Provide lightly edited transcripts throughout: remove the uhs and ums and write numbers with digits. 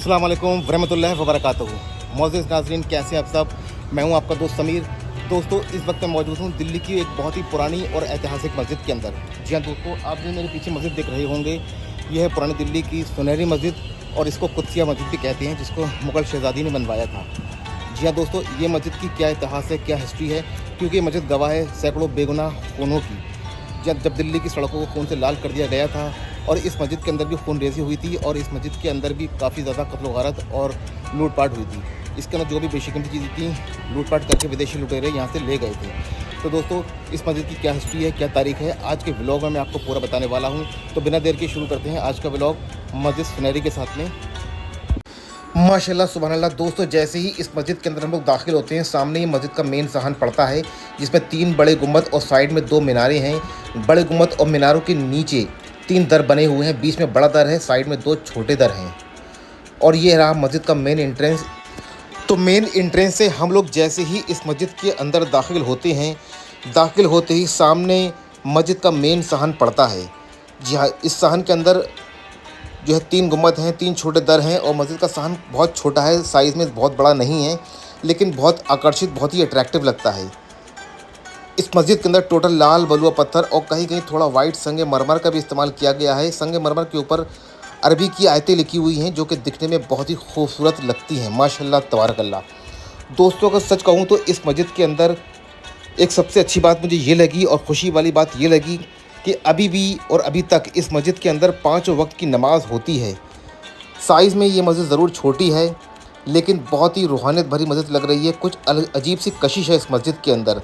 अस्सलाम वालेकुम वरहमतुल्लाहि वबरकातुहू। मोअज़्ज़िज़ नाज़रीन, कैसे हैं आप सब। मैं हूं आपका दोस्त समीर। दोस्तों, इस वक्त मैं मौजूद हूं दिल्ली की एक बहुत ही पुरानी और ऐतिहासिक मस्जिद के अंदर। जी हाँ दोस्तों, आप जो मेरे पीछे मस्जिद देख रहे होंगे, यह है पुरानी दिल्ली की सुनहरी मस्जिद और इसको कुदसिया मस्जिद भी कहते हैं, जिसको मुग़ल शहज़ादी ने बनवाया था। जी हाँ दोस्तों, ये मस्जिद की क्या इतिहास है, क्या हिस्ट्री है, क्योंकि ये मस्जिद गवाह है सैकड़ों बेगुनाह खूनों की। जब दिल्ली की सड़कों को खून से लाल कर दिया गया था और इस मस्जिद के अंदर भी खूनरेज़ी हुई थी और इस मस्जिद के अंदर भी काफ़ी ज़्यादा कत्ल गारत और लूटपाट हुई थी। इसके अंदर जो भी बेशकीमती चीज़ें थी, लूटपाट करके विदेशी लुटेरे यहाँ से ले गए थे। तो दोस्तों, इस मस्जिद की क्या हिस्ट्री है, क्या तारीख़ है, आज के व्लॉग में मैं आपको पूरा बताने वाला हूँ। तो बिना देर के शुरू करते हैं आज का व्लॉग मस्जिद सुनहरी के साथ में। माशाल्लाह सुभान अल्लाह। दोस्तों, जैसे ही इस मस्जिद के अंदर हम लोग दाखिल होते हैं, सामने ही मस्जिद का मेन साहन पड़ता है, जिसमें 3 बड़े गुंबद और साइड में 2 मीनारें हैं। बड़े गुंबद और मीनारों के नीचे 3 दर बने हुए हैं, बीच में बड़ा दर है, साइड में 2 छोटे दर हैं और ये रहा मस्जिद का मेन एंट्रेंस। तो मेन एंट्रेंस से हम लोग जैसे ही इस मस्जिद के अंदर दाखिल होते हैं, दाखिल होते ही सामने मस्जिद का मेन साहन पड़ता है। जी हाँ, इस साहन के अंदर जो है 3 गुंबद हैं, 3 छोटे दर हैं और मस्जिद का साहन बहुत छोटा है, साइज़ में बहुत बड़ा नहीं है, लेकिन बहुत आकर्षित, बहुत ही अट्रैक्टिव लगता है। इस मस्जिद के अंदर टोटल लाल बलुआ पत्थर और कहीं-कहीं थोड़ा वाइट संगे मरमर का भी इस्तेमाल किया गया है। संगे मरमर के ऊपर अरबी की आयतें लिखी हुई हैं, जो कि दिखने में बहुत ही खूबसूरत लगती हैं। माशाल्लाह तबारक अल्लाह। दोस्तों, अगर सच कहूँ तो इस मस्जिद के अंदर एक सबसे अच्छी बात मुझे ये लगी और ख़ुशी वाली बात ये लगी कि अभी भी और अभी तक इस मस्जिद के अंदर 5 वक्त की नमाज़ होती है। साइज़ में ये मस्जिद ज़रूर छोटी है, लेकिन बहुत ही रूहानियत भरी मस्जिद लग रही है। कुछ अजीब सी कशिश है इस मस्जिद के अंदर।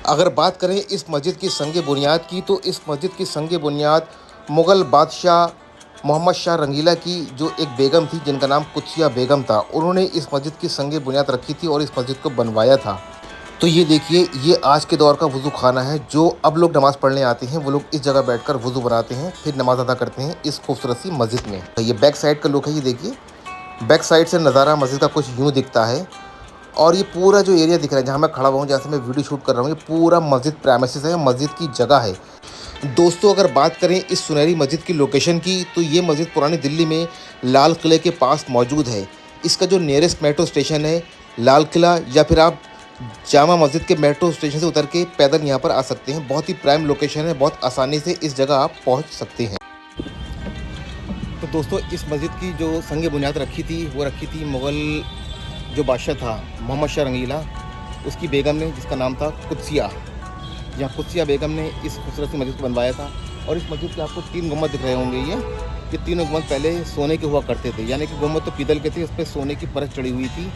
अगर बात करें इस मस्जिद की संग बुनियाद की, तो इस मस्जिद की संग बुनियाद मुग़ल बादशाह मोहम्मद शाह रंगीला की जो एक बेगम थी, जिनका नाम कुदसिया बेगम था, उन्होंने इस मस्जिद की संग बुनियाद रखी थी और इस मस्जिद को बनवाया था। तो ये देखिए, ये आज के दौर का वज़ू खाना है। जो अब लोग नमाज़ पढ़ने आते हैं, वो लोग इस जगह बैठकर वज़ू बनाते हैं, फिर नमाज़ अदा करते हैं इस खूबसूरत सी मस्जिद में। ये बैक साइड का लुक है, ये देखिए बैक साइड से नज़ारा मस्जिद का कुछ यूँ दिखता है। और ये पूरा जो एरिया दिख रहा है, जहाँ मैं खड़ा हुआ हूँ, जहाँ से मैं वीडियो शूट कर रहा हूँ, ये पूरा मस्जिद प्रेमिसेस है, मस्जिद की जगह है। दोस्तों, अगर बात करें इस सुनहरी मस्जिद की लोकेशन की, तो ये मस्जिद पुरानी दिल्ली में लाल किले के पास मौजूद है। इसका जो नियरेस्ट मेट्रो स्टेशन है लाल किला, या फिर आप जामा मस्जिद के मेट्रो स्टेशन से उतर के पैदल यहाँ पर आ सकते हैं। बहुत ही प्राइम लोकेशन है, बहुत आसानी से इस जगह आप पहुँच सकते हैं। तो दोस्तों, इस मस्जिद की जो संग बुनियाद रखी थी, वो रखी थी मुग़ल जो बादशाह था मोहम्मद शाह रंगीला, उसकी बेगम ने, जिसका नाम था कुदसिया। यहाँ कुदसिया बेगम ने इस खूबसूरत सी मस्जिद को बनवाया था। और इस मस्जिद के आपको 3 गुंबद दिख रहे होंगे। ये तीनों गुंबद पहले सोने के हुआ करते थे, यानी कि गुंबद तो पीतल के थे, उस पर सोने की परत चढ़ी हुई थी,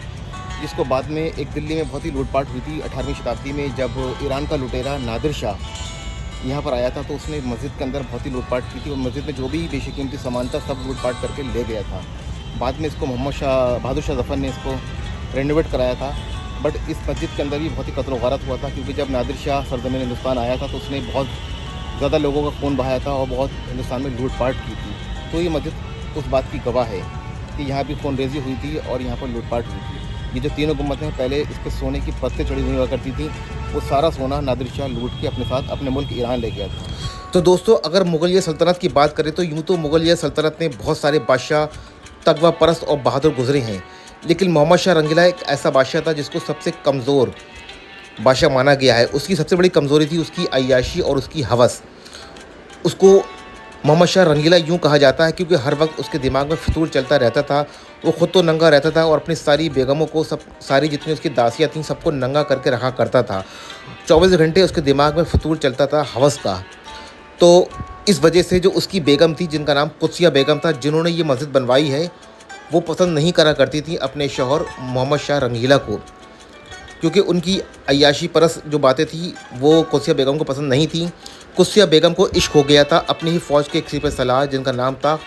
जिसको बाद में एक दिल्ली में बहुत ही लूटपाट हुई थी 18वीं शताब्दी में, जब ईरान का लुटेरा नादिर शाह यहाँ पर आया था, तो उसने मस्जिद के अंदर बहुत ही लूटपाट की थी और मस्जिद में जो भी बेशकीमती सामान था सब लूटपाट करके ले गया था। बाद में इसको बहादुर शाह जफ़र ने इसको रेनोवेट कराया था। बट इस मस्जिद के अंदर भी बहुत ही कत्ल गारत हुआ था, क्योंकि जब नादिर शाह सरज़मीन हिंदुस्तान आया था, तो उसने बहुत ज़्यादा लोगों का खून बहाया था और बहुत हिंदुस्तान में लूटपाट की थी। तो ये मस्जिद उस बात की गवाह है कि यहाँ भी खूनरेज़ी हुई थी और यहाँ पर लूटपाट हुई थी। ये जो तीनों गुंबद हैं, पहले इस पर सोने की परतें चढ़ी हुई हुआ करती थी, वो सारा सोना नादिर शाह लूट के अपने साथ अपने मुल्क ईरान ले गया था। तो दोस्तों, अगर मुग़लिया सल्तनत की बात करें, तो यूँ तो मुग़लिया सल्तनत ने बहुत सारे बादशाह तगवा परस्त और बहादुर गुजरे हैं, लेकिन मोहम्मद शाह रंगीला एक ऐसा बादशाह था जिसको सबसे कमज़ोर बादशाह माना गया है। उसकी सबसे बड़ी कमज़ोरी थी उसकी अय्याशी और उसकी हवस। उसको मोहम्मद शाह रंगीला यूँ कहा जाता है क्योंकि हर वक्त उसके दिमाग में फितूर चलता रहता था। वो ख़ुद तो नंगा रहता था और अपनी सारी बेगमों को, सारी जितनी उसकी दासियाँ थीं, सबको नंगा करके रखा करता था। 24 घंटे उसके दिमाग में फितूर चलता था हवस का। तो इस वजह से जो उसकी बेगम थी, जिनका नाम कुदसिया बेगम था, जिन्होंने ये मस्जिद बनवाई है, वो पसंद नहीं करा करती थी अपने शौहर मोहम्मद शाह रंगीला को, क्योंकि उनकी अय्याशी परस्त जो बातें थी वो कुदसिया बेगम को पसंद नहीं थी। कुदसिया बेगम को इश्क हो गया था अपनी ही फ़ौज के एक सिपह सलार, जिनका नाम था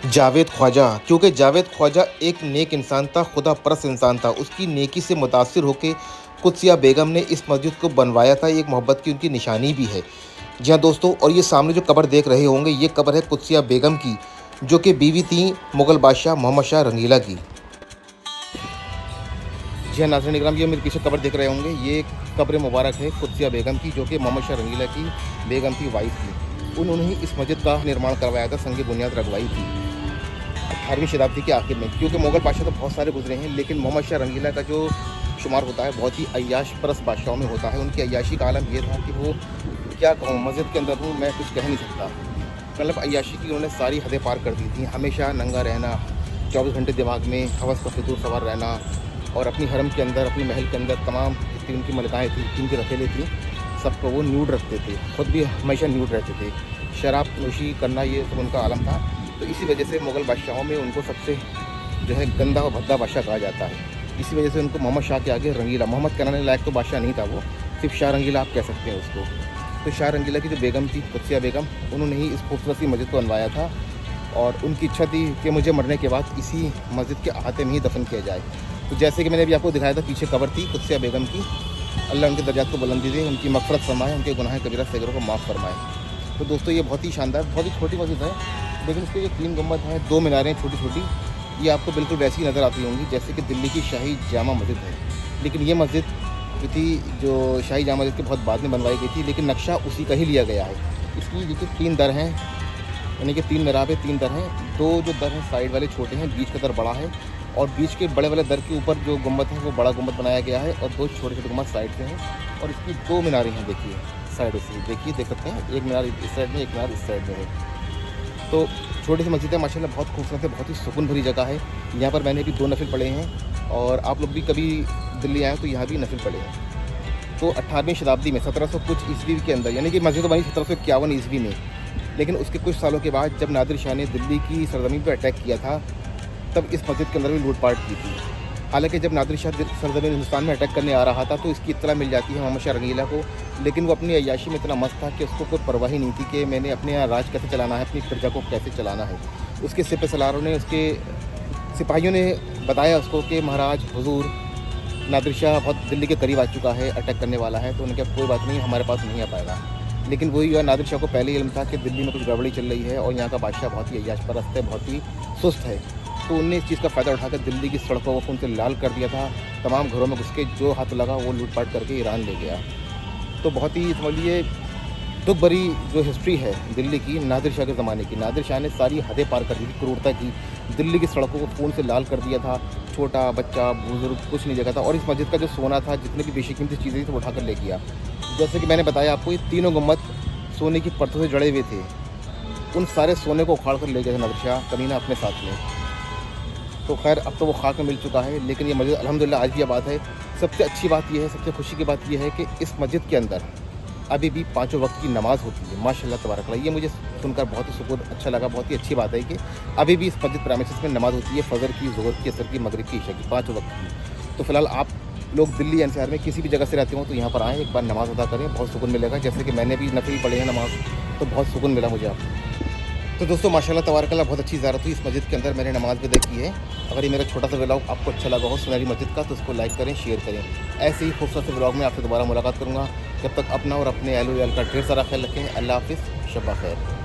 जावेद ख्वाजा। क्योंकि जावेद ख्वाजा एक नेक इंसान था, खुदा परस्त इंसान था। उसकी नेकी से मुतासिर होकर कुदसिया बेगम ने इस मस्जिद को बनवाया था। एक मोहब्बत की उनकी निशानी भी है। जी हाँ दोस्तों, और ये सामने जो कब्र देख रहे होंगे, ये कब्र है कुदसिया बेगम की, जो कि बीवी थी मुग़ल बादशाह मोहम्मद शाह रंगीला की। जी हाँ नाज़रीन इकराम, ये मेरे पीछे कब्र देख रहे होंगे, ये कब्र मुबारक है कुदसिया बेगम की, जो कि मोहम्मद शाह रंगीला की बेगम की वाइफ थी। उन्होंने ही इस मस्जिद का निर्माण करवाया था, संग बुनियाद रखवाई थी। 18वीं शताब्दी के आखिर में, क्योंकि मुग़ल बादशाह तो बहुत सारे गुजरे हैं, लेकिन मोहम्मद शाह रंगीला का जो शुमार होता है बहुत ही अय्याश परस्त बादशाहों में होता है। उनकी अय्याशी का आलम ये था कि वो क्या कहूँ, मस्जिद के अंदर हूँ मैं कुछ कह नहीं सकता, मतलब अय्याशी की उन्होंने सारी हदें पार कर दी थी। हमेशा नंगा रहना, 24 घंटे दिमाग में हवस का फितूर सवार रहना, और अपनी हरम के अंदर, अपने महल के अंदर तमाम जितनी उनकी मलिकाएँ थी, जिनकी रखेले थी, सबको वो न्यूड रखते थे, खुद भी हमेशा न्यूड रहते थे। शराब नोशी करना ये सब उनका आलम था। तो इसी वजह से मुग़ल बादशाहों में उनको सबसे जो है गंदा और भद्दा बादशाह कहा जाता है। इसी वजह से उनको मोहम्मद शाह के आगे रंगीला, मोहम्मद कहने लायक तो बादशाह नहीं था वो, सिर्फ शाह रंगीला आप कह सकते हैं उसको। तो शाह रंगीला की जो बेगम थी, कुदसिया बेगम, उन्होंने ही इस खूबसूरत सी मस्जिद को बनवाया था, और उनकी इच्छा थी कि मुझे मरने के बाद इसी मस्जिद के अहाते में ही दफन किया जाए। तो जैसे कि मैंने अभी आपको दिखाया था, पीछे कब्र थी कुदसिया बेगम की। अल्लाह उनके दर्जात को बुलंदी दे, उनकी मग़फ़िरत फरमाए, उनके गुनाह कबीरा सग़ीरा को माफ़ फरमाए। तो दोस्तों ये बहुत ही शानदार, बहुत ही छोटी मस्जिद है, लेकिन इसके जो 3 गुंबद हैं, 2 मीनारें छोटी छोटी, ये आपको बिल्कुल वैसी नज़र आती होंगी जैसे कि दिल्ली की शाही जामा मस्जिद है। लेकिन ये मस्जिद जो थी, जो शाही जामा मस्जिद के बहुत बाद में बनवाई गई थी, लेकिन नक्शा उसी का ही लिया गया है। इसकी देखिए 3 दर हैं, यानी कि 3 मिहराब है, 3 दर हैं। 2 जो दर हैं साइड वाले छोटे हैं, बीच का दर बड़ा है, और बीच के बड़े वाले दर के ऊपर जो गुंबद है वो बड़ा गुंबद बनाया गया है, और 2 छोटे छोटे गुंबद साइड से हैं। और इसकी 2 मीनारें हैं, देखिए साइड से, देखिए देख सकते हैं, एक मीनार इस साइड में, एक मीनार इस साइड में है। तो छोटी सी मस्जिद है, माशाल्लाह बहुत खूबसूरत है, बहुत ही सुकून भरी जगह है। यहाँ पर मैंने भी 2 नफिल पढ़े हैं, और आप लोग भी कभी दिल्ली आए तो यहाँ भी नफिल पढ़े हैं। तो 18वीं शताब्दी में 1700 कुछ ईस्वी के अंदर, यानी कि मस्जिद तो बनी 1751 ईस्वी में, लेकिन उसके कुछ सालों के बाद जब नादिर शाह ने दिल्ली की सरजमीन पर अटैक किया था, तब इस मस्जिद के अंदर भी लूटपाट की थी। हालांकि जब नादिर शाह सरजमीन हिंदुस्तान में अटैक करने आ रहा था तो इसकी इत्तला मिल जाती है मोहम्मद शाह रंगीला को, लेकिन वो अपनी अय्याशी में इतना मस्त था कि उसको कोई परवाह ही नहीं थी कि मैंने अपने यहाँ राज कैसे चलाना है, अपनी प्रजा को कैसे चलाना है। उसके सिपह सलारों ने, उसके सिपाहियों ने बताया उसको कि महाराज हुजूर, नादिर शाह बहुत दिल्ली के करीब आ चुका है, अटैक करने वाला है। तो उन्होंने कहा कोई बात नहीं, हमारे पास नहीं आ पाएगा। लेकिन वही हुआ, नादिर शाह को पहले ही इल्म था कि दिल्ली में कुछ गड़बड़ी चल रही है, और यहाँ का बादशाह बहुत ही अय्याश परस्त है, बहुत ही सुस्त है। तो उनने इस चीज़ का फ़ायदा उठाकर दिल्ली की सड़कों को खून से लाल कर दिया था। तमाम घरों में घुस के जो हाथ लगा वो लूटपाट करके ईरान ले गया। तो बहुत ही समझ लीजिए दुख भरी जो हिस्ट्री है दिल्ली की, नादिर शाह के ज़माने की। नादिर शाह ने सारी हदें पार कर दी थी, क्रूरता की, दिल्ली की सड़कों को खून से लाल कर दिया था। छोटा बच्चा बुजुर्ग कुछ नहीं जगह था, और इस मस्जिद का जो सोना था, जितनी भी बेशकीमती चीज़ें थी वो उठाकर ले गया। जैसे कि मैंने बताया आपको, ये तीनों गुंबद सोने की परतों से जड़े हुए थे, उन सारे सोने को उखाड़ कर ले गया था नादिर शाह कमीना अपने साथ में। तो खैर अब तो वो खाक में मिल चुका है, लेकिन ये मस्जिद अल्हम्दुलिल्लाह आज भी आबाद है। सबसे अच्छी बात यह है, सबसे खुशी की बात यह है कि इस मस्जिद के अंदर अभी भी 5 वक्त की नमाज़ होती है, माशाल्लाह तबारकल्लाह। ये मुझे सुनकर बहुत ही सुकून अच्छा लगा, बहुत ही अच्छी बात है कि अभी भी इस मस्जिद प्रेमिसेस में नमाज़ होती है, फजर की, ज़ोहर की, असर की, मगरिब की, ईशा की, 5 वक्त की। तो फ़िलहाल आप लोग दिल्ली एनसीआर में किसी भी जगह से रहते हो तो यहाँ पर आएँ, एक बार नमाज़ अदा करें, बहुत सुकून मिलेगा। जैसे कि मैंने भी नफिल पढ़े हैं नमाज़, तो बहुत सुकून मिला मुझे आप। तो दोस्तों माशाल्लाह तबारकल्लाह बहुत अच्छी ज़ियारत हुई इस मस्जिद के अंदर, मैंने नमाज़ भी अदा की है। अगर ये मेरा छोटा सा व्लॉग आपको अच्छा लगा हो सुनहरी मस्जिद का, तो उसको लाइक करें, शेयर करें। ऐसे ही खूबसूरत से व्लॉग में आपसे दोबारा मुलाकात करूँगा। जब तक अपना और अपने अहल व अयाल का ढेर सारा ख्याल रखें। अल्लाह हाफ़िज़, शब्बा खैर।